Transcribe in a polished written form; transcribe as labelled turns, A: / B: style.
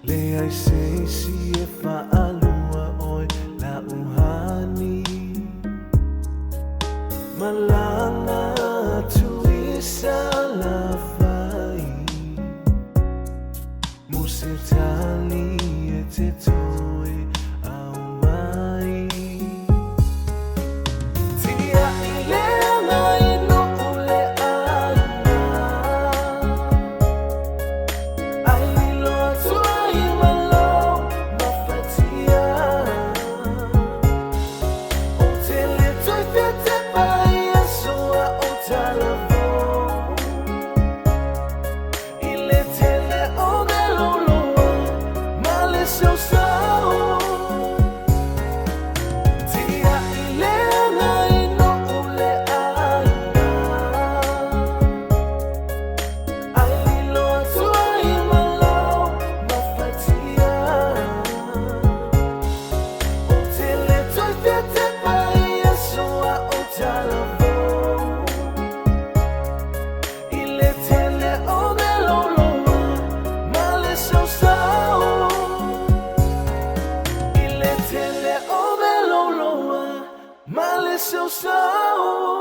A: Le ai se si e whaalua oi la uhani Malanga tuisa la vai Musitali e te toi au mai Tia i lea ngai no ule ana Ai loa tuai malo mafatia O te le toi pia te pai a soa o talavo I le tele o me loloa ma le seu sao Tia i lea ngai no ule ana Ai loa tuai malo mafatia O te le toi pia te pai a soa o talavo I le tele o me loloa ma le seu sao I le tele o me loloa ma le seu sao